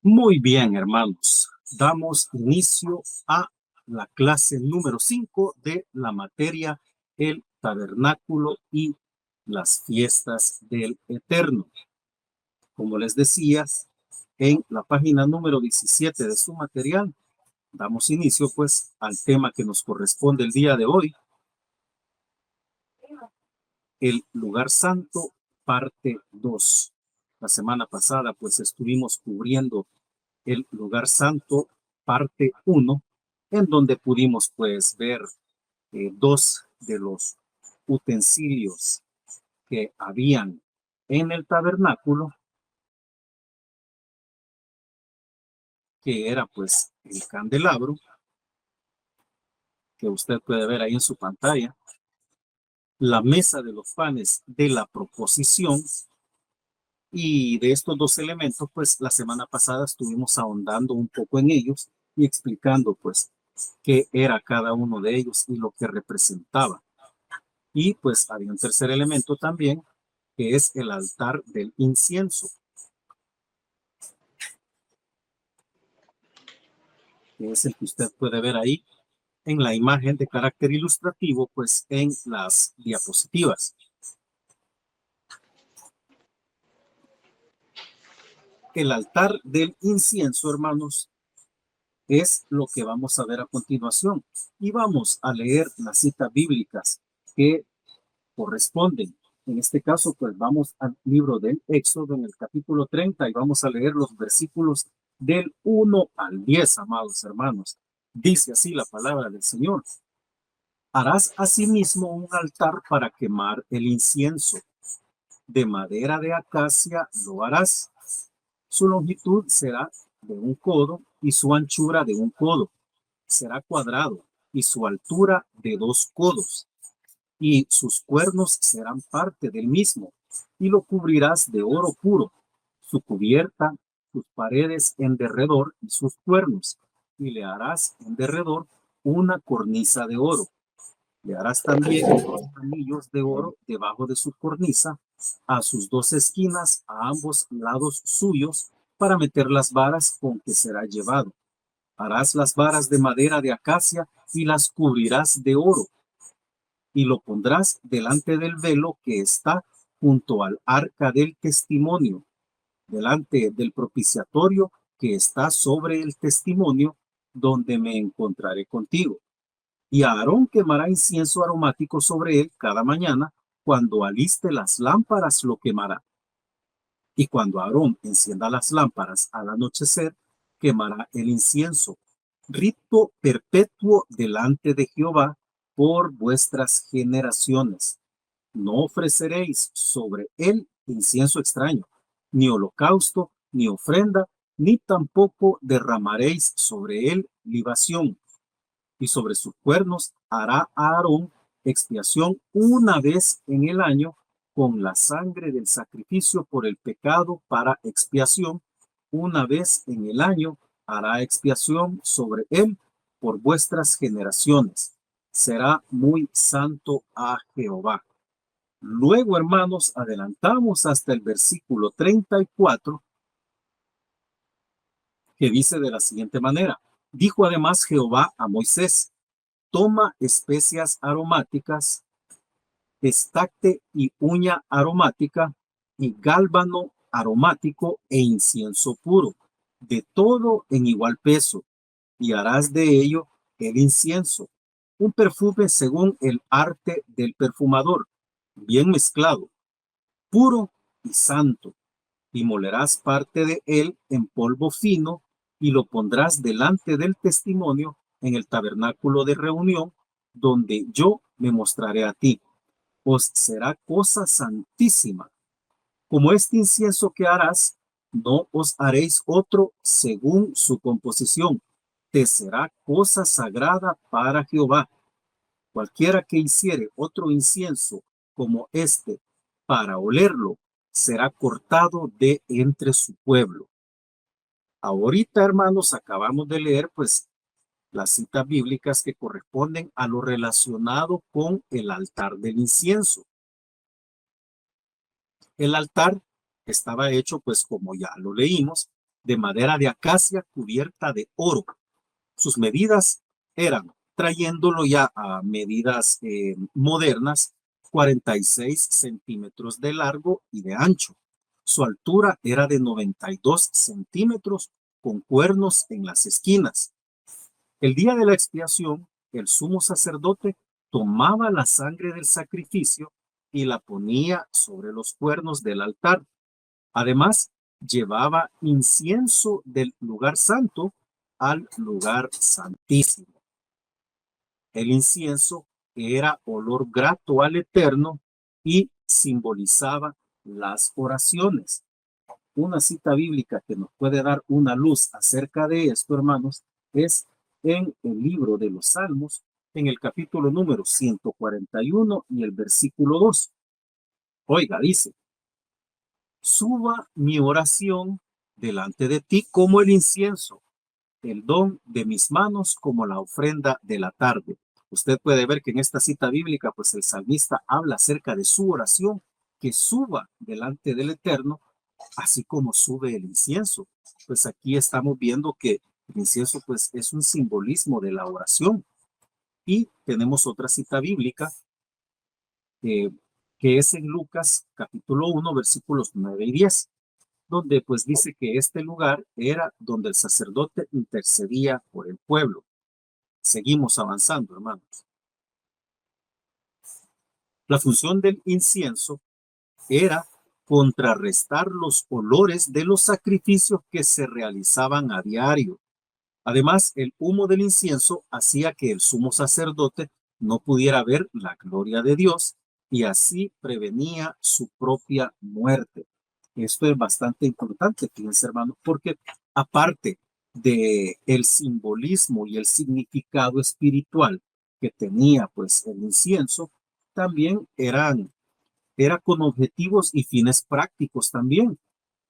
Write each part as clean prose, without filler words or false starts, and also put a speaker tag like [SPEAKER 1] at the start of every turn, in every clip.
[SPEAKER 1] Muy bien, hermanos. Damos inicio a la clase número 5 de la materia El Tabernáculo y las Fiestas del Eterno. Como les decía, en la página número 17 de su material, damos inicio pues al tema que nos corresponde el día de hoy, el lugar santo, parte 2. La semana pasada pues estuvimos cubriendo el lugar santo, parte 1, en donde pudimos pues ver dos de los utensilios que habían en el tabernáculo, que era pues el candelabro, que usted puede ver ahí en su pantalla, la mesa de los panes de la proposición, y de estos dos elementos pues la semana pasada estuvimos ahondando un poco en ellos y explicando pues qué era cada uno de ellos y lo que representaba. Y pues había un tercer elemento también, que es el altar del incienso, que es el que usted puede ver ahí en la imagen de carácter ilustrativo, pues en las diapositivas. El altar del incienso, hermanos, es lo que vamos a ver a continuación. Y vamos a leer las citas bíblicas que corresponden. En este caso, pues vamos al libro del Éxodo en el capítulo 30 y vamos a leer los versículos del 1 al 10, amados hermanos. Dice así la palabra del Señor. Harás asimismo un altar para quemar el incienso. De madera de acacia lo harás. Su longitud será de 1 codo y su anchura de 1 codo. Será cuadrado y su altura de 2 codos. Y sus cuernos serán parte del mismo, y lo cubrirás de oro puro, su cubierta, sus paredes en derredor y sus cuernos, y le harás en derredor una cornisa de oro. Le harás también 2 anillos de oro debajo de su cornisa, a sus 2 esquinas, a ambos lados suyos, para meter las varas con que será llevado. Harás las varas de madera de acacia y las cubrirás de oro, y lo pondrás delante del velo que está junto al arca del testimonio, delante del propiciatorio que está sobre el testimonio, donde me encontraré contigo. Y Aarón quemará incienso aromático sobre él cada mañana, cuando aliste las lámparas lo quemará. Y cuando Aarón encienda las lámparas al anochecer, quemará el incienso. Rito perpetuo delante de Jehová por vuestras generaciones. No ofreceréis sobre él incienso extraño, ni holocausto, ni ofrenda, ni tampoco derramaréis sobre él libación. Y sobre sus cuernos hará Aarón expiación una vez en el año con la sangre del sacrificio por el pecado para expiación. Una vez en el año hará expiación sobre él por vuestras generaciones. Será muy santo a Jehová. Luego, hermanos, adelantamos hasta el versículo 34, que dice de la siguiente manera. Dijo además Jehová a Moisés, toma especias aromáticas, estacte y uña aromática, y gálbano aromático e incienso puro, de todo en igual peso, y harás de ello el incienso, un perfume según el arte del perfumador, bien mezclado, puro y santo, y molerás parte de él en polvo fino, y lo pondrás delante del testimonio en el tabernáculo de reunión, donde yo me mostraré a ti. Os será cosa santísima. Como este incienso que harás, no os haréis otro según su composición. Te será cosa sagrada para Jehová. Cualquiera que hiciere otro incienso como este para olerlo, será cortado de entre su pueblo. Ahorita, hermanos, acabamos de leer pues las citas bíblicas que corresponden a lo relacionado con el altar del incienso. El altar estaba hecho, pues como ya lo leímos, de madera de acacia cubierta de oro. Sus medidas eran, trayéndolo ya a medidas modernas, 46 centímetros de largo y de ancho. Su altura era de 92 centímetros con cuernos en las esquinas. El día de la expiación, el sumo sacerdote tomaba la sangre del sacrificio y la ponía sobre los cuernos del altar. Además, llevaba incienso del lugar santo al lugar santísimo. El incienso era olor grato al Eterno y simbolizaba las oraciones. Una cita bíblica que nos puede dar una luz acerca de esto, hermanos, es en el libro de los Salmos, en el capítulo número 141 y el versículo 2. Oiga, dice: suba mi oración delante de ti como el incienso, el don de mis manos como la ofrenda de la tarde. Usted puede ver que en esta cita bíblica, pues el salmista habla acerca de su oración que suba delante del Eterno, así como sube el incienso. Pues aquí estamos viendo que el incienso pues es un simbolismo de la oración. Y tenemos otra cita bíblica eh, que es en Lucas capítulo 1 versículos 9 y 10, donde pues dice que este lugar era donde el sacerdote intercedía por el pueblo. Seguimos avanzando, hermanos. La función del incienso era contrarrestar los olores de los sacrificios que se realizaban a diario. Además, el humo del incienso hacía que el sumo sacerdote no pudiera ver la gloria de Dios y así prevenía su propia muerte. Esto es bastante importante, fíjense, hermanos, porque aparte de el simbolismo y el significado espiritual que tenía pues el incienso, también era con objetivos y fines prácticos también,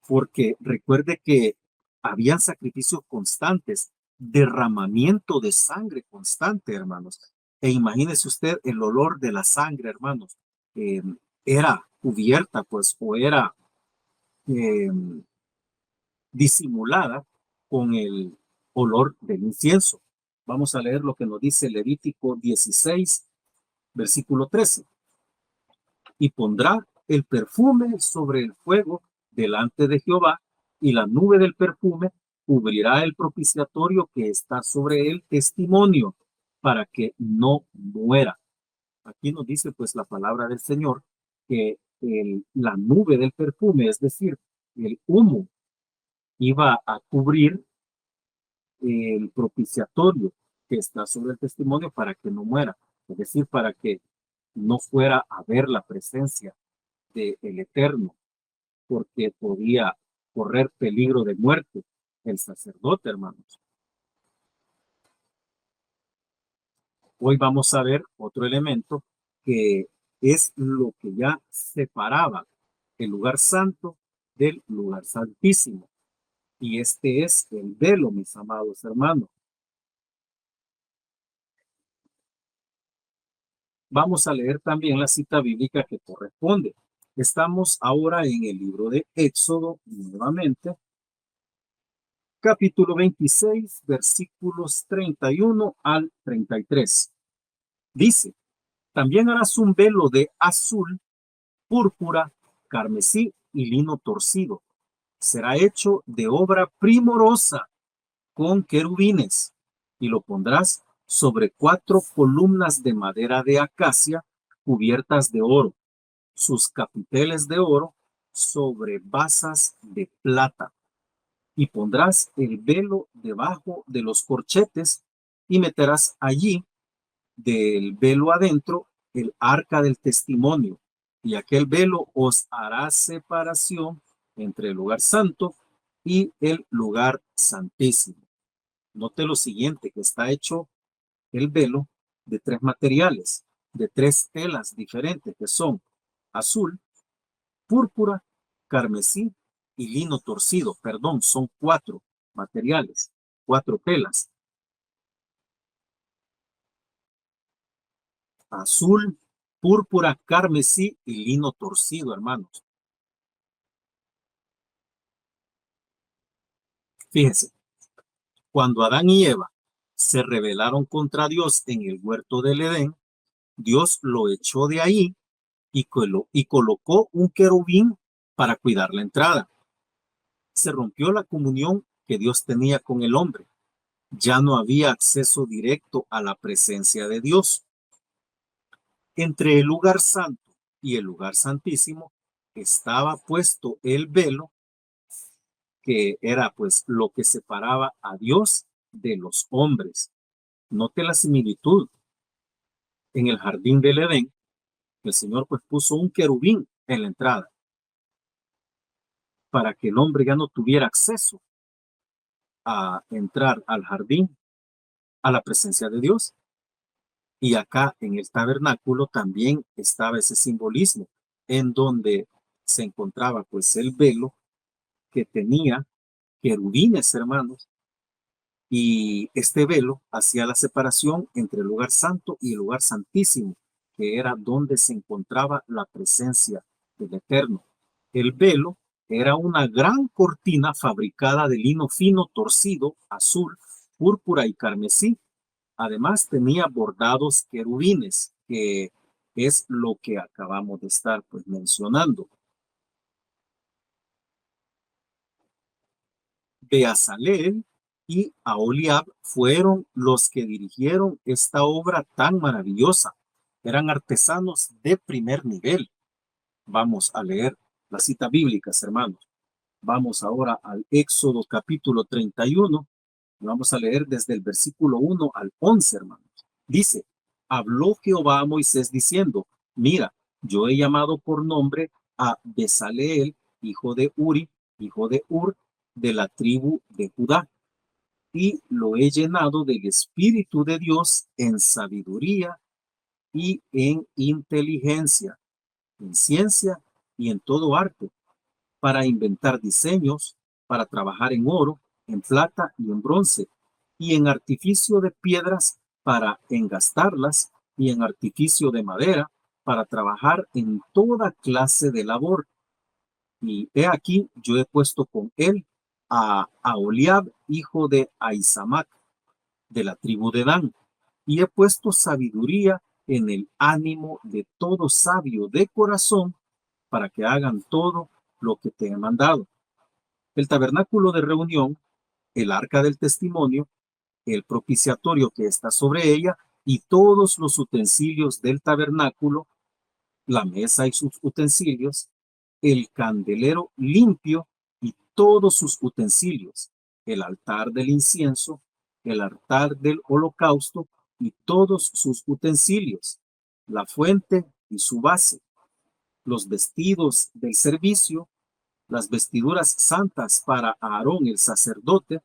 [SPEAKER 1] porque recuerde que habían sacrificios constantes, derramamiento de sangre constante, hermanos. E imagínese usted el olor de la sangre, hermanos. Eh, Era cubierta, pues, o era eh, disimulada con el olor del incienso. Vamos a leer lo que nos dice Levítico 16, versículo 13. Y pondrá el perfume sobre el fuego delante de Jehová, y la nube del perfume cubrirá el propiciatorio que está sobre el testimonio, para que no muera. Aquí nos dice pues la palabra del Señor que la nube del perfume, es decir, el humo, iba a cubrir el propiciatorio que está sobre el testimonio para que no muera, es decir, para que no fuera a ver la presencia del Eterno, porque podía correr peligro de muerte el sacerdote, hermanos. Hoy vamos a ver otro elemento que es lo que ya separaba el lugar santo del lugar santísimo. Y este es el velo, mis amados hermanos. Vamos a leer también la cita bíblica que corresponde. Estamos ahora en el libro de Éxodo, nuevamente, capítulo 26, versículos 31 al 33. Dice: también harás un velo de azul, púrpura, carmesí y lino torcido. Será hecho de obra primorosa con querubines, y lo pondrás sobre 4 columnas de madera de acacia cubiertas de oro, sus capiteles de oro sobre basas de plata. Y pondrás el velo debajo de los corchetes y meterás allí del velo adentro el arca del testimonio, y aquel velo os hará separación entre el lugar santo y el lugar santísimo. Note lo siguiente, que está hecho el velo de 3 materiales, de 3 telas diferentes, que son azul, púrpura, carmesí y lino torcido. Perdón, son 4 materiales, 4 telas. Azul, púrpura, carmesí y lino torcido, hermanos. Fíjense, cuando Adán y Eva se rebelaron contra Dios en el huerto del Edén, Dios lo echó de ahí y colocó un querubín para cuidar la entrada. Se rompió la comunión que Dios tenía con el hombre. Ya no había acceso directo a la presencia de Dios. Entre el lugar santo y el lugar santísimo estaba puesto el velo, que era pues lo que separaba a Dios de los hombres. Note la similitud. En el jardín del Edén, el Señor pues puso un querubín en la entrada para que el hombre ya no tuviera acceso a entrar al jardín, a la presencia de Dios. Y acá en el tabernáculo también estaba ese simbolismo, en donde se encontraba pues el velo que tenía querubines, hermanos, y este velo hacía la separación entre el lugar santo y el lugar santísimo, que era donde se encontraba la presencia del Eterno. El velo era una gran cortina fabricada de lino fino torcido, azul, púrpura y carmesí. Además tenía bordados querubines, que es lo que acabamos de estar pues mencionando. Beazaleel y Aholiab fueron los que dirigieron esta obra tan maravillosa. Eran artesanos de primer nivel. Vamos a leer las citas bíblicas, hermanos. Vamos ahora al Éxodo capítulo 31. Vamos a leer desde el versículo 1 al 11, hermanos. Dice, habló Jehová a Moisés diciendo, mira, yo he llamado por nombre a Bezaleel, hijo de Uri, hijo de Ur, de la tribu de Judá, y lo he llenado del Espíritu de Dios en sabiduría y en inteligencia, en ciencia y en todo arte, para inventar diseños, para trabajar en oro, en plata y en bronce, y en artificio de piedras para engastarlas, y en artificio de madera para trabajar en toda clase de labor. Y he aquí, yo he puesto con él a Aholiab, hijo de Ahisamac, de la tribu de Dan, y he puesto sabiduría en el ánimo de todo sabio de corazón, para que hagan todo lo que te he mandado. El tabernáculo de reunión, el arca del testimonio, el propiciatorio que está sobre ella y todos los utensilios del tabernáculo, la mesa y sus utensilios, el candelero limpio y todos sus utensilios, el altar del incienso, el altar del holocausto y todos sus utensilios, la fuente y su base, los vestidos del servicio, las vestiduras santas para Aarón el sacerdote,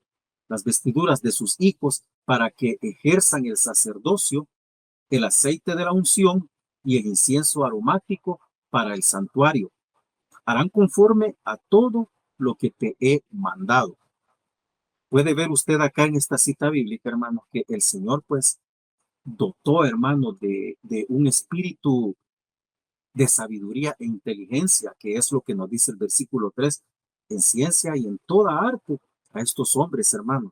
[SPEAKER 1] las vestiduras de sus hijos para que ejerzan el sacerdocio, el aceite de la unción y el incienso aromático para el santuario. Harán conforme a todo lo que te he mandado. Puede ver usted acá en esta cita bíblica, hermanos, que el Señor pues dotó, hermanos, de un espíritu de sabiduría e inteligencia, que es lo que nos dice el versículo 3, en ciencia y en toda arte a estos hombres, hermanos,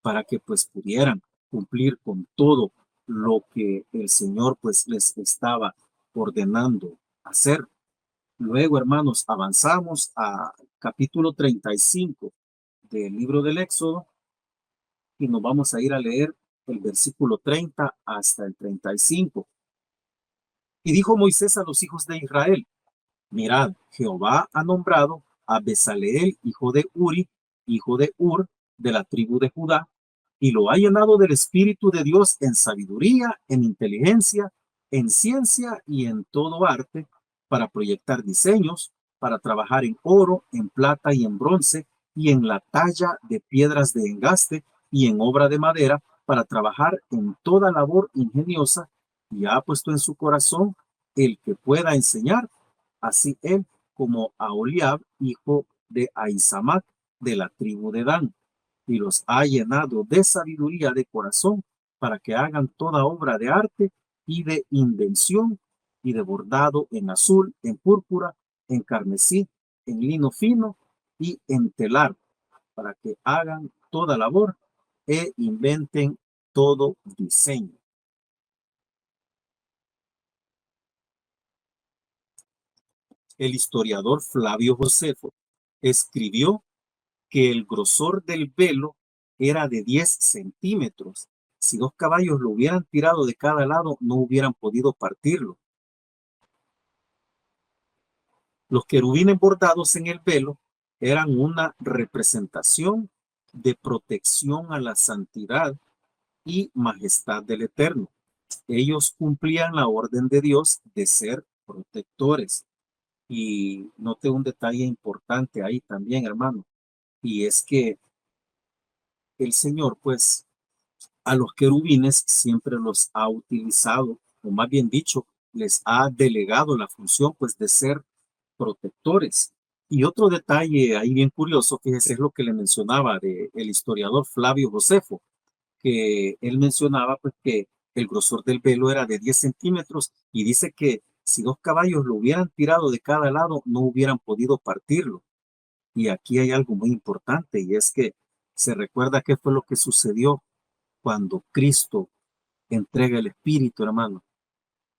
[SPEAKER 1] para que pues pudieran cumplir con todo lo que el Señor pues les estaba ordenando hacer. Luego, hermanos, avanzamos a capítulo 35 del libro del Éxodo y nos vamos a ir a leer el versículo 30 hasta el 35. Y dijo Moisés a los hijos de Israel, mirad, Jehová ha nombrado a Bezaleel, hijo de Uri, hijo de Ur, de la tribu de Judá, y lo ha llenado del Espíritu de Dios en sabiduría, en inteligencia, en ciencia y en todo arte, para proyectar diseños, para trabajar en oro, en plata y en bronce, y en la talla de piedras de engaste, y en obra de madera, para trabajar en toda labor ingeniosa, y ha puesto en su corazón el que pueda enseñar, así él como Aholiab, hijo de Ahisamac, de la tribu de Dan, y los ha llenado de sabiduría de corazón para que hagan toda obra de arte y de invención y de bordado en azul, en púrpura, en carmesí, en lino fino y en telar, para que hagan toda labor e inventen todo diseño. El historiador Flavio Josefo escribió que el grosor del velo era de 10 centímetros. Si 2 caballos lo hubieran tirado de cada lado, no hubieran podido partirlo. Los querubines bordados en el velo eran una representación de protección a la santidad y majestad del Eterno. Ellos cumplían la orden de Dios de ser protectores. Y note un detalle importante ahí también, hermano, y es que el Señor, pues, a los querubines siempre los ha utilizado, o más bien dicho, les ha delegado la función, pues, de ser protectores. Y otro detalle ahí bien curioso, fíjese, es lo que le mencionaba de el historiador Flavio Josefo, que él mencionaba, pues, que el grosor del velo era de 10 centímetros y dice que si 2 caballos lo hubieran tirado de cada lado, no hubieran podido partirlo. Y aquí hay algo muy importante, y es que se recuerda qué fue lo que sucedió cuando Cristo entrega el Espíritu, hermano.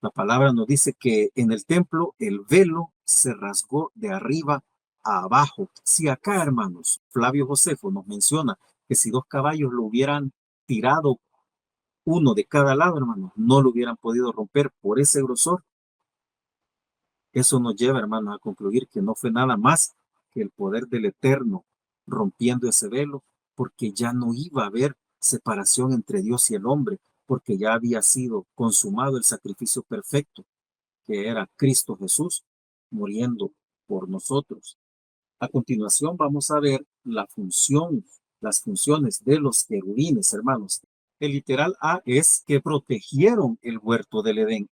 [SPEAKER 1] La palabra nos dice que en el templo el velo se rasgó de arriba a abajo. Si acá, hermanos, Flavio Josefo nos menciona que si 2 caballos lo hubieran tirado uno de cada lado, hermanos, no lo hubieran podido romper por ese grosor. Eso nos lleva, hermanos, a concluir que no fue nada más que el poder del Eterno rompiendo ese velo, porque ya no iba a haber separación entre Dios y el hombre, porque ya había sido consumado el sacrificio perfecto, que era Cristo Jesús, muriendo por nosotros. A continuación vamos a ver las funciones de los querubines, hermanos. El literal A es que protegieron el huerto del Edén.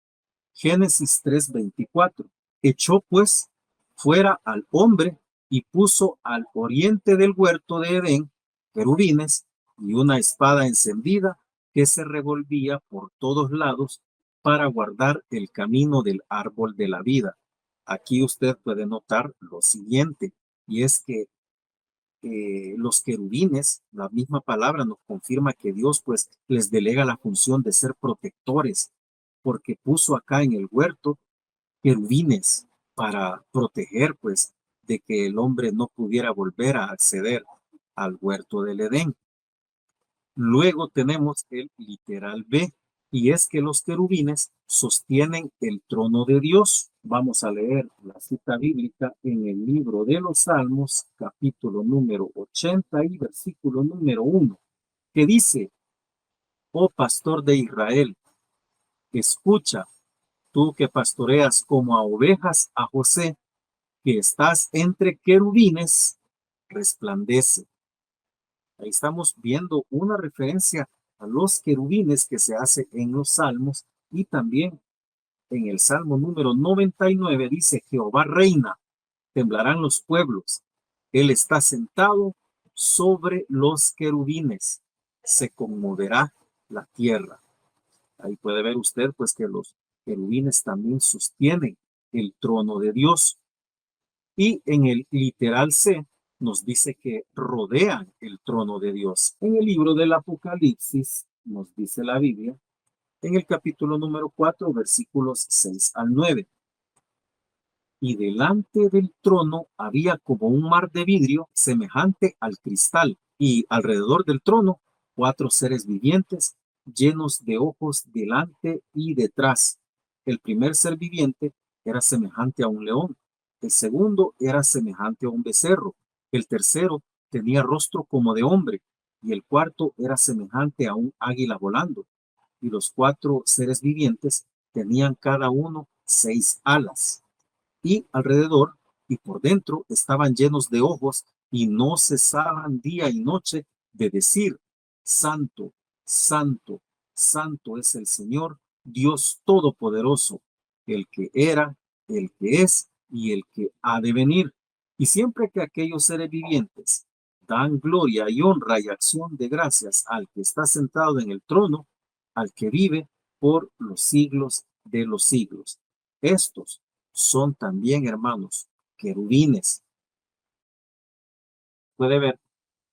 [SPEAKER 1] Génesis 3:24. Echó pues fuera al hombre y puso al oriente del huerto de Edén querubines y una espada encendida que se revolvía por todos lados para guardar el camino del árbol de la vida. Aquí usted puede notar lo siguiente, y es que los querubines, la misma palabra nos confirma que Dios pues les delega la función de ser protectores, porque puso acá en el huerto querubines para proteger pues de que el hombre no pudiera volver a acceder al huerto del Edén. Luego tenemos el literal B, y es que los querubines sostienen el trono de Dios. Vamos a leer la cita bíblica en el libro de los Salmos, capítulo número 80 y versículo número 1, que dice: Oh pastor de Israel, escucha, tú que pastoreas como a ovejas a José, que estás entre querubines, resplandece. Ahí estamos viendo una referencia a los querubines que se hace en los salmos, y también en el salmo número 99 dice: Jehová reina, temblarán los pueblos, él está sentado sobre los querubines, se conmoverá la tierra. Ahí puede ver usted pues que los querubines también sostienen el trono de Dios. Y en el literal C nos dice que rodean el trono de Dios. En el libro del Apocalipsis nos dice la Biblia, en el capítulo número 4, versículos 6 al 9. Y delante del trono había como un mar de vidrio semejante al cristal, y alrededor del trono 4 seres vivientes llenos de ojos delante y detrás. El primer ser viviente era semejante a un león, el segundo era semejante a un becerro, el tercero tenía rostro como de hombre, y el cuarto era semejante a un águila volando. Y los 4 seres vivientes tenían cada uno 6 alas, y alrededor y por dentro estaban llenos de ojos, y no cesaban día y noche de decir: Santo, santo, santo es el Señor, Dios Todopoderoso, el que era, el que es y el que ha de venir. Y siempre que aquellos seres vivientes dan gloria y honra y acción de gracias al que está sentado en el trono, al que vive por los siglos de los siglos. Estos son también, hermanos, querubines. Puede ver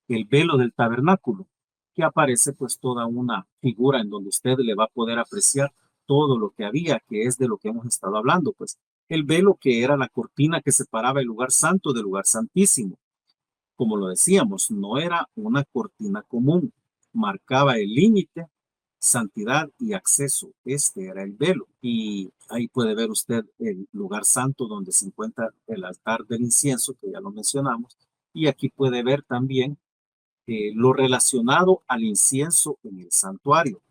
[SPEAKER 1] el velo del tabernáculo, que aparece pues toda una figura en donde usted le va a poder apreciar todo lo que había, que es de lo que hemos estado hablando, pues el velo que era la cortina que separaba el lugar santo del lugar santísimo. Como lo decíamos, no era una cortina común, marcaba el límite, santidad y acceso. Este era el velo. Y ahí puede ver usted el lugar santo donde se encuentra el altar del incienso, que ya lo mencionamos. Y aquí puede ver también lo relacionado al incienso en el santuario.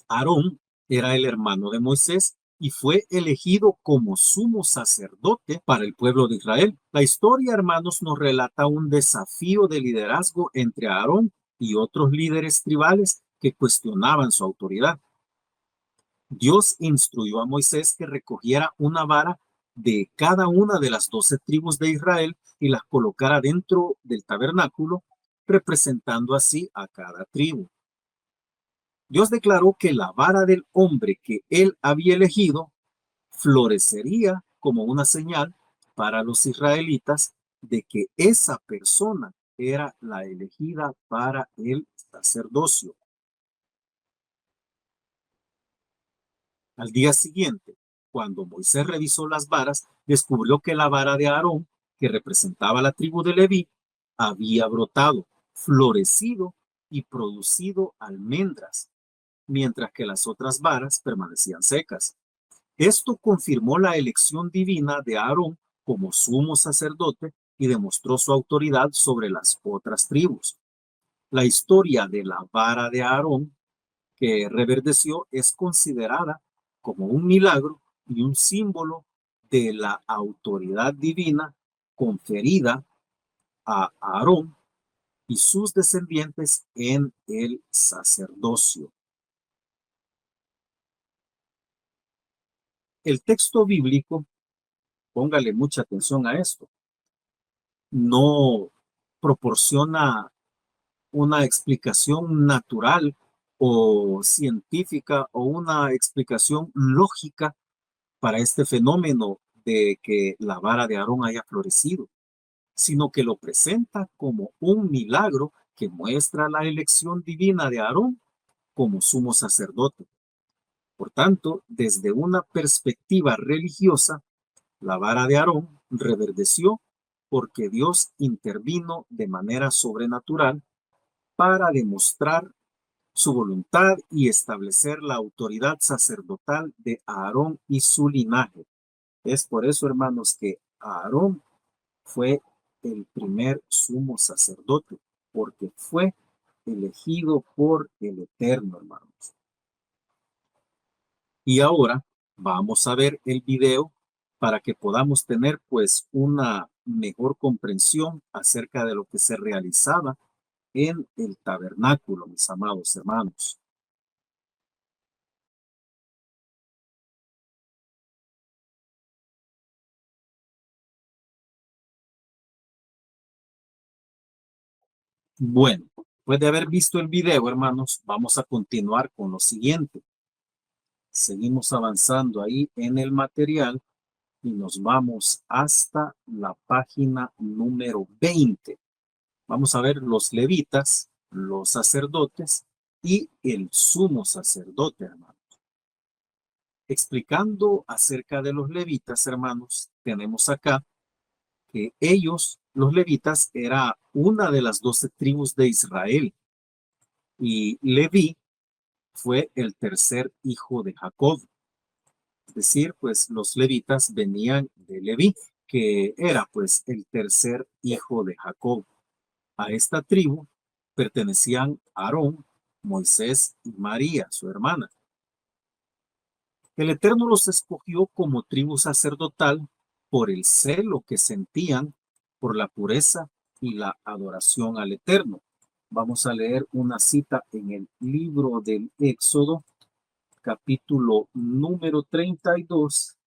[SPEAKER 1] Aarón era el hermano de Moisés y fue elegido como sumo sacerdote para el pueblo de Israel. La historia, hermanos, nos relata un desafío de liderazgo entre Aarón y otros líderes tribales que cuestionaban su autoridad. Dios instruyó a Moisés que recogiera una vara de cada una de las 12 tribus de Israel y las colocara dentro del tabernáculo, representando así a cada tribu. Dios declaró que la vara del hombre que él había elegido florecería como una señal para los israelitas de que esa persona era la elegida para el sacerdocio. Al día siguiente, cuando Moisés revisó las varas, descubrió que la vara de Aarón, que representaba la tribu de Leví, había brotado, florecido y producido almendras, mientras que las otras varas permanecían secas. Esto confirmó la elección divina de Aarón como sumo sacerdote y demostró su autoridad sobre las otras tribus. La historia de la vara de Aarón que reverdeció es considerada como un milagro y un símbolo de la autoridad divina conferida a Aarón y sus descendientes en el sacerdocio. El texto bíblico, póngale mucha atención a esto, no proporciona una explicación natural o científica o una explicación lógica para este fenómeno de que la vara de Aarón haya florecido, sino que lo presenta como un milagro que muestra la elección divina de Aarón como sumo sacerdote. Por tanto, desde una perspectiva religiosa, la vara de Aarón reverdeció porque Dios intervino de manera sobrenatural para demostrar su voluntad y establecer la autoridad sacerdotal de Aarón y su linaje. Es por eso, hermanos, que Aarón fue el primer sumo sacerdote, porque fue elegido por el Eterno, hermanos. Y ahora vamos a ver el video para que podamos tener pues una mejor comprensión acerca de lo que se realizaba en el tabernáculo, mis amados hermanos. Bueno, después de haber visto el video, hermanos, vamos a continuar con lo siguiente. Seguimos avanzando ahí en el material y nos vamos hasta la página número 20. Vamos a ver los levitas, los sacerdotes y el sumo sacerdote, hermanos. Explicando acerca de los levitas, hermanos, tenemos acá que ellos, los levitas, era una de las 12 tribus de Israel y Leví fue el tercer hijo de Jacob. Es decir, pues los levitas venían de Leví, que era pues el tercer hijo de Jacob. A esta tribu pertenecían Aarón, Moisés y María, su hermana. El Eterno los escogió como tribu sacerdotal por el celo que sentían por la pureza y la adoración al Eterno. Vamos a leer una cita en el libro del Éxodo, capítulo número 32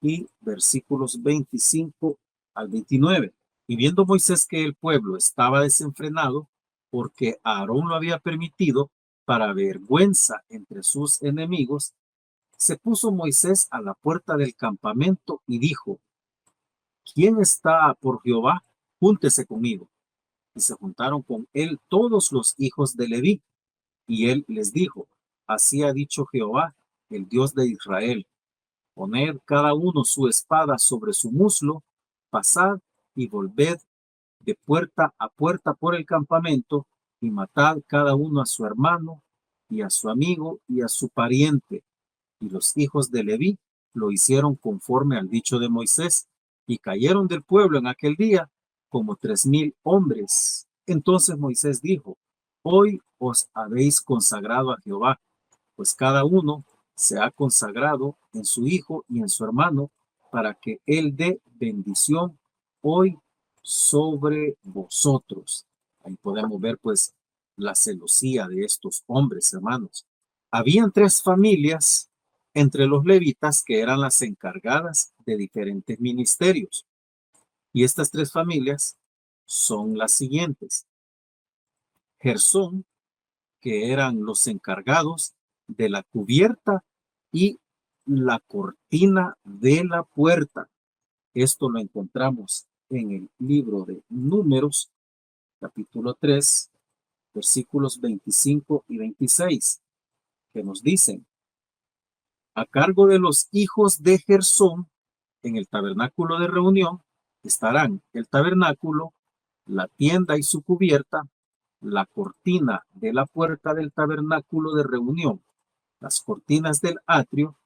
[SPEAKER 1] y versículos 25 al 29. Y viendo Moisés que el pueblo estaba desenfrenado, porque Aarón lo había permitido para vergüenza entre sus enemigos, se puso Moisés a la puerta del campamento y dijo: ¿Quién está por Jehová? júntese conmigo. Y se juntaron con él todos los hijos de Leví. Y él les dijo, así ha dicho Jehová, el Dios de Israel, poned cada uno su espada sobre su muslo, pasad y volved de puerta a puerta por el campamento, y matad cada uno a su hermano, y a su amigo, y a su pariente. Y los hijos de Leví lo hicieron conforme al dicho de Moisés, y cayeron del pueblo en aquel día como 3000 hombres. Entonces Moisés dijo, hoy os habéis consagrado a Jehová, pues cada uno se ha consagrado en su hijo y en su hermano, para que él dé bendición hoy sobre vosotros. Ahí podemos ver pues la celosía de estos hombres, hermanos. Habían tres familias entre los levitas que eran las encargadas de diferentes ministerios. Y estas tres familias son las siguientes. Gersón, que eran los encargados de la cubierta y la cortina de la puerta. Esto lo encontramos en el libro de Números, capítulo 3, versículos 25 y 26, que nos dicen, a cargo de los hijos de Gersón, en el tabernáculo de reunión, estarán el tabernáculo, la tienda y su cubierta, la cortina de la puerta del tabernáculo de reunión, las cortinas del atrio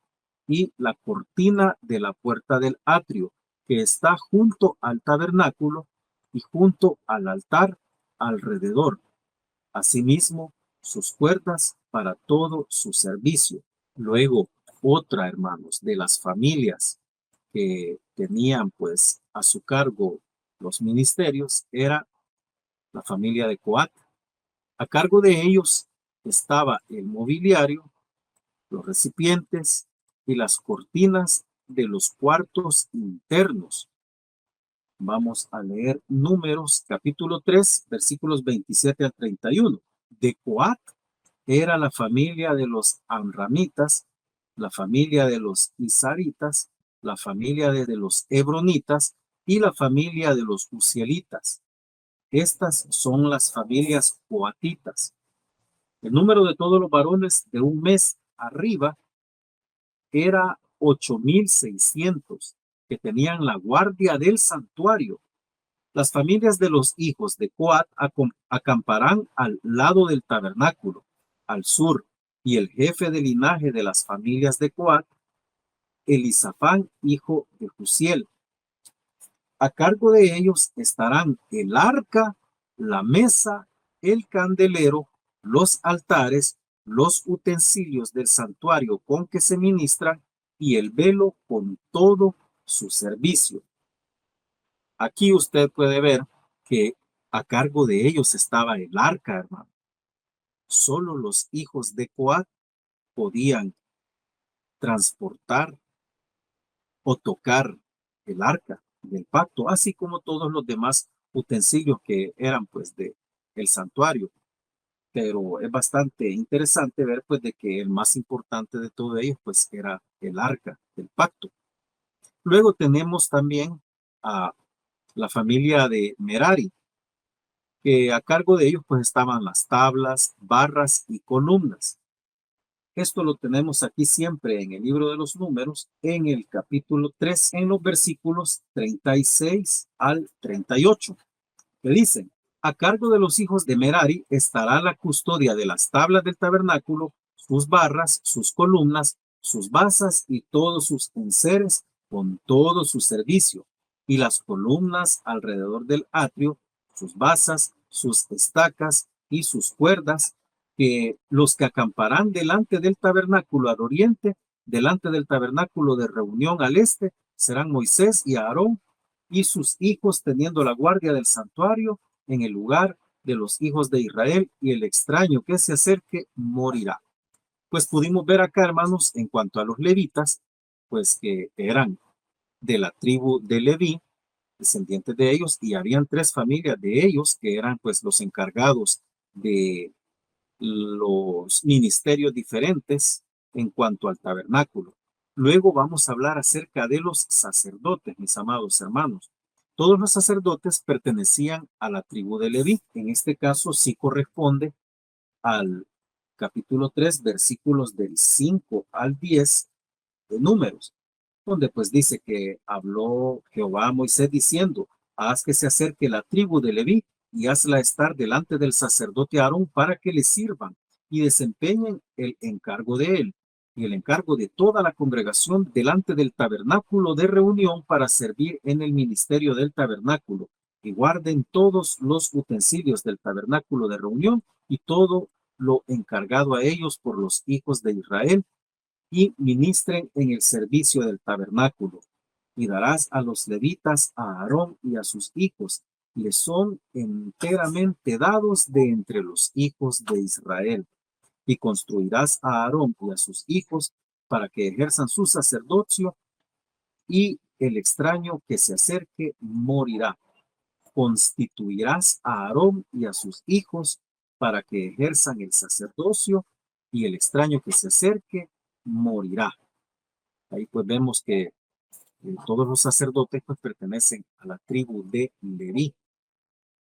[SPEAKER 1] y la cortina de la puerta del atrio, que está junto al tabernáculo y junto al altar alrededor. Asimismo, sus cuerdas para todo su servicio. Luego, otra, hermanos, de las familias que tenían pues a su cargo los ministerios era la familia de Coat. A cargo de ellos estaba el mobiliario, los recipientes y las cortinas de los cuartos internos. Vamos a leer Números capítulo 3, versículos 27 al 31. De Coat era la familia de los amramitas, la familia de los isaritas, la familia de los hebronitas y la familia de los uzielitas. Estas son las familias coatitas. El número de todos los varones de un mes arriba era 8600 que tenían la guardia del santuario. Las familias de los hijos de Coat acamparán al lado del tabernáculo, al sur, y el jefe de linaje de las familias de Coat, Elisafán, hijo de Jusiel. A cargo de ellos estarán el arca, la mesa, el candelero, los altares, los utensilios del santuario con que se ministran y el velo con todo su servicio. Aquí usted puede ver que a cargo de ellos estaba el arca, hermano. Solo los hijos de Coat podían transportar o tocar el arca del pacto, así como todos los demás utensilios que eran pues de el santuario. Pero es bastante interesante ver pues de que el más importante de todo ellos pues era el arca del pacto. Luego tenemos también a la familia de Merari, que a cargo de ellos pues estaban las tablas, barras y columnas. Esto lo tenemos aquí siempre en el libro de los Números, en el capítulo 3, en los versículos 36 al 38, que dicen, a cargo de los hijos de Merari estará la custodia de las tablas del tabernáculo, sus barras, sus columnas, sus basas y todos sus enseres con todo su servicio, y las columnas alrededor del atrio, sus basas, sus estacas y sus cuerdas, que los que acamparán delante del tabernáculo al oriente, delante del tabernáculo de reunión al este, serán Moisés y Aarón y sus hijos teniendo la guardia del santuario en el lugar de los hijos de Israel, y el extraño que se acerque morirá. Pues pudimos ver acá, hermanos, en cuanto a los levitas, pues que eran de la tribu de Leví, descendientes de ellos, y habían tres familias de ellos que eran pues los encargados de los ministerios diferentes en cuanto al tabernáculo. Luego vamos a hablar acerca de los sacerdotes, mis amados hermanos. Todos los sacerdotes pertenecían a la tribu de Leví. En este caso sí corresponde al capítulo 3, versículos del 5 al 10 de Números, donde pues dice que habló Jehová a Moisés diciendo, haz que se acerque la tribu de Leví y hazla estar delante del sacerdote Aarón para que le sirvan y desempeñen el encargo de él y el encargo de toda la congregación delante del tabernáculo de reunión para servir en el ministerio del tabernáculo y guarden todos los utensilios del tabernáculo de reunión y todo lo encargado a ellos por los hijos de Israel y ministren en el servicio del tabernáculo. Y darás a los levitas a Aarón y a sus hijos, les son enteramente dados de entre los hijos de Israel. Y construirás a Aarón y a sus hijos para que ejerzan su sacerdocio, y el extraño que se acerque morirá. Constituirás a Aarón y a sus hijos para que ejerzan el sacerdocio, y el extraño que se acerque morirá. Ahí pues vemos que todos los sacerdotes pues pertenecen a la tribu de Leví.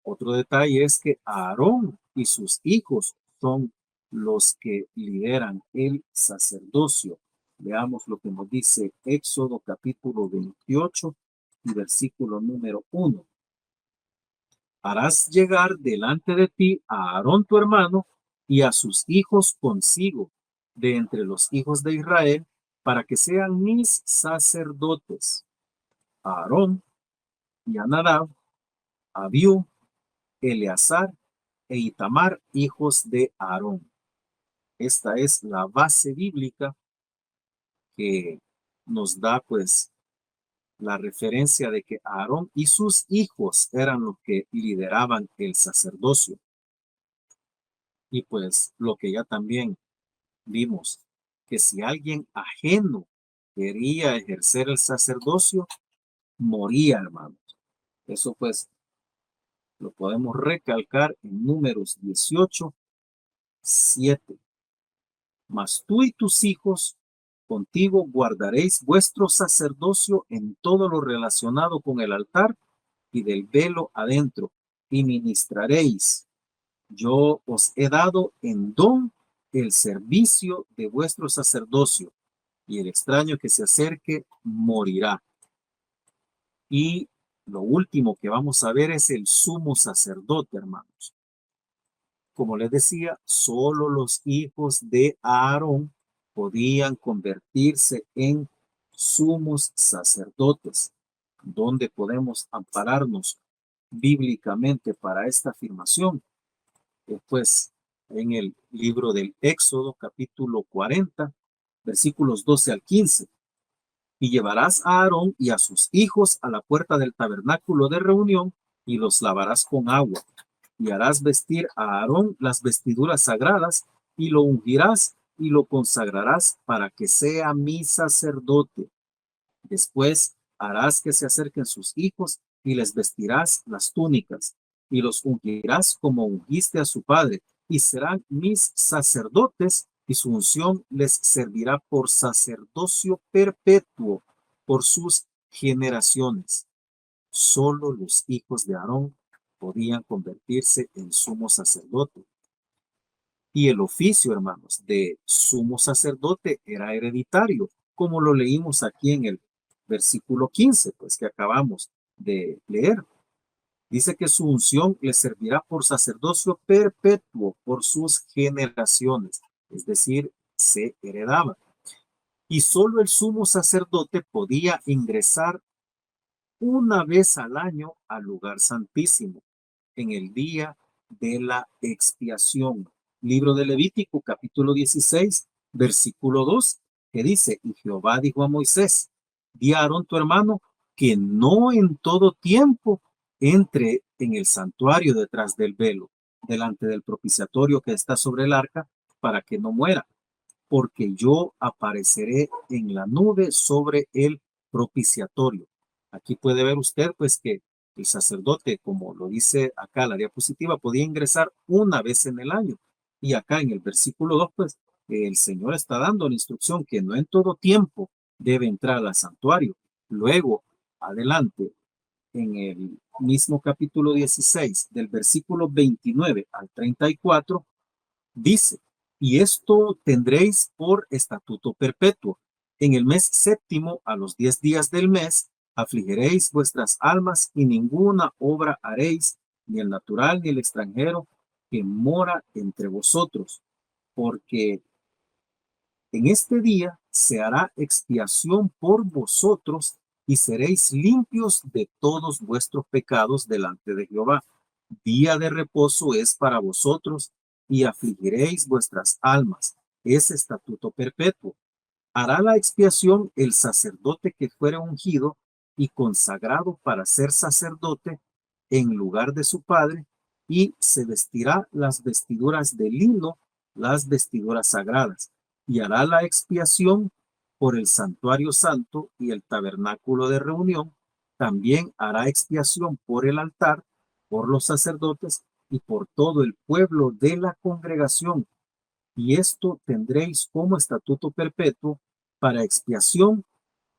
[SPEAKER 1] Otro detalle es que Aarón y sus hijos son los que lideran el sacerdocio. Veamos lo que nos dice Éxodo capítulo 28 y versículo número 1. Harás llegar delante de ti a Aarón tu hermano y a sus hijos consigo de entre los hijos de Israel para que sean mis sacerdotes. A Aarón y a Nadab, a Abiú, Eleazar e Itamar, hijos de Aarón. Esta es la base bíblica que nos da pues la referencia de que Aarón y sus hijos eran los que lideraban el sacerdocio. Y pues lo que ya también vimos, que si alguien ajeno quería ejercer el sacerdocio, moría, hermanos. Eso pues lo podemos recalcar en Números 18, 7. Mas tú y tus hijos contigo guardaréis vuestro sacerdocio en todo lo relacionado con el altar y del velo adentro, y ministraréis. Yo os he dado en don el servicio de vuestro sacerdocio, y el extraño que se acerque morirá. Y lo último que vamos a ver es el sumo sacerdote, hermanos. Como les decía, solo los hijos de Aarón podían convertirse en sumos sacerdotes. ¿Dónde podemos ampararnos bíblicamente para esta afirmación? Pues en el libro del Éxodo, capítulo 40, versículos 12 al 15. Y llevarás a Aarón y a sus hijos a la puerta del tabernáculo de reunión y los lavarás con agua. Y harás vestir a Aarón las vestiduras sagradas y lo ungirás y lo consagrarás para que sea mi sacerdote. Después harás que se acerquen sus hijos y les vestirás las túnicas y los ungirás como ungiste a su padre y serán mis sacerdotes y su unción les servirá por sacerdocio perpetuo por sus generaciones. Solo los hijos de Aarón podían convertirse en sumo sacerdote. Y el oficio, hermanos, de sumo sacerdote era hereditario, como lo leímos aquí en el versículo 15, pues que acabamos de leer. Dice que su unción le servirá por sacerdocio perpetuo por sus generaciones, es decir, se heredaba. Y solo el sumo sacerdote podía ingresar una vez al año al lugar santísimo, en el día de la expiación. Libro de Levítico, capítulo 16, versículo 2, que dice, y Jehová dijo a Moisés, di a Aarón tu hermano, que no en todo tiempo entre en el santuario detrás del velo, delante del propiciatorio que está sobre el arca, para que no muera, porque yo apareceré en la nube sobre el propiciatorio. Aquí puede ver usted pues que el sacerdote, como lo dice acá la diapositiva, podía ingresar una vez en el año. Y acá en el versículo 2, pues el Señor está dando la instrucción que no en todo tiempo debe entrar al santuario. Luego, adelante, en el mismo capítulo 16, del versículo 29 al 34, dice, y esto tendréis por estatuto perpetuo. En el mes séptimo, a los 10 días del mes, afligiréis vuestras almas y ninguna obra haréis, ni el natural ni el extranjero que mora entre vosotros, porque en este día se hará expiación por vosotros y seréis limpios de todos vuestros pecados delante de Jehová. Día de reposo es para vosotros y afligiréis vuestras almas. Es estatuto perpetuo. Hará la expiación el sacerdote que fuere ungido y consagrado para ser sacerdote en lugar de su padre, y se vestirá las vestiduras de lino, las vestiduras sagradas, y hará la expiación por el santuario santo y el tabernáculo de reunión. También hará expiación por el altar, por los sacerdotes y por todo el pueblo de la congregación, y esto tendréis como estatuto perpetuo para expiación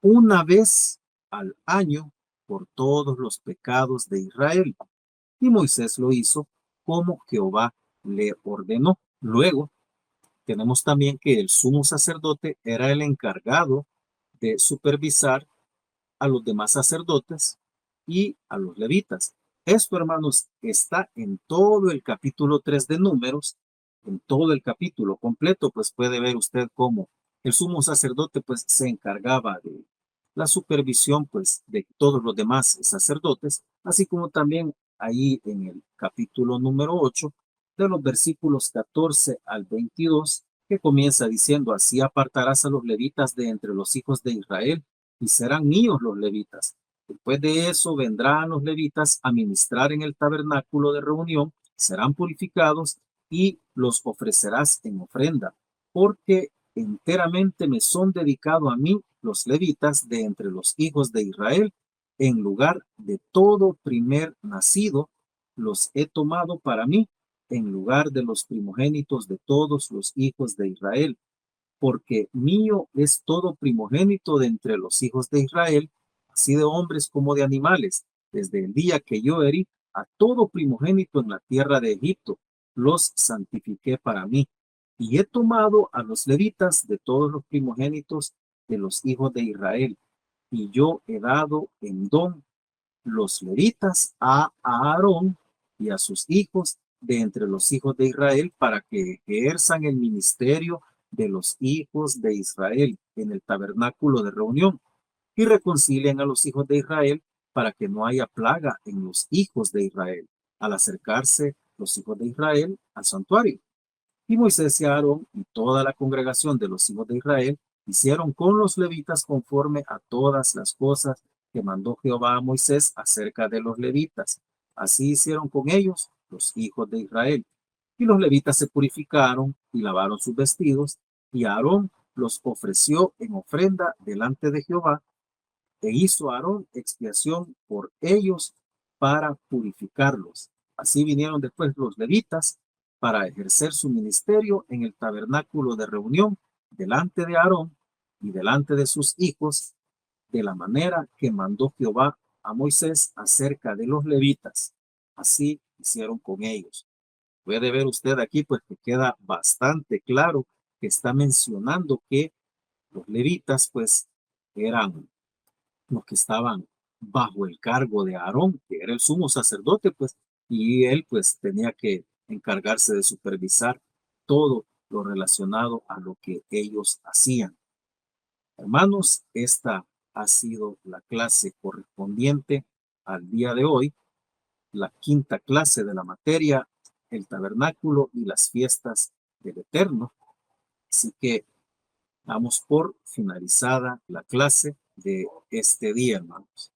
[SPEAKER 1] una vez al año por todos los pecados de Israel. Y Moisés lo hizo como Jehová le ordenó. Luego tenemos también que el sumo sacerdote era el encargado de supervisar a los demás sacerdotes y a los levitas. Esto, hermanos, está en todo el capítulo 3 de Números, en todo el capítulo completo, pues puede ver usted cómo el sumo sacerdote pues se encargaba de la supervisión pues de todos los demás sacerdotes, así como también ahí en el capítulo número 8, de los versículos 14 al 22, que comienza diciendo, así apartarás a los levitas de entre los hijos de Israel y serán míos los levitas. Después de eso vendrán los levitas a ministrar en el tabernáculo de reunión, serán purificados y los ofrecerás en ofrenda, porque enteramente me son dedicados a mí los levitas de entre los hijos de Israel, en lugar de todo primer nacido, los he tomado para mí, en lugar de los primogénitos de todos los hijos de Israel, porque mío es todo primogénito de entre los hijos de Israel, así de hombres como de animales, desde el día que yo herí a todo primogénito en la tierra de Egipto, los santifiqué para mí, y he tomado a los levitas de todos los primogénitos de los hijos de Israel, y yo he dado en don los levitas a Aarón y a sus hijos de entre los hijos de Israel para que ejerzan el ministerio de los hijos de Israel en el tabernáculo de reunión y reconcilien a los hijos de Israel para que no haya plaga en los hijos de Israel al acercarse los hijos de Israel al santuario. Y Moisés y Aarón y toda la congregación de los hijos de Israel hicieron con los levitas conforme a todas las cosas que mandó Jehová a Moisés acerca de los levitas. Así hicieron con ellos los hijos de Israel. Y los levitas se purificaron y lavaron sus vestidos, y Aarón los ofreció en ofrenda delante de Jehová, e hizo Aarón expiación por ellos para purificarlos. Así vinieron después los levitas para ejercer su ministerio en el tabernáculo de reunión delante de Aarón y delante de sus hijos, de la manera que mandó Jehová a Moisés acerca de los levitas. Así hicieron con ellos. Puede ver usted aquí pues que queda bastante claro que está mencionando que los levitas pues eran los que estaban bajo el cargo de Aarón, que era el sumo sacerdote, pues, y él pues tenía que encargarse de supervisar todo lo relacionado a lo que ellos hacían. Hermanos, esta ha sido la clase correspondiente al día de hoy, la quinta clase de la materia, el tabernáculo y las fiestas del Eterno. Así que damos por finalizada la clase de este día, hermanos.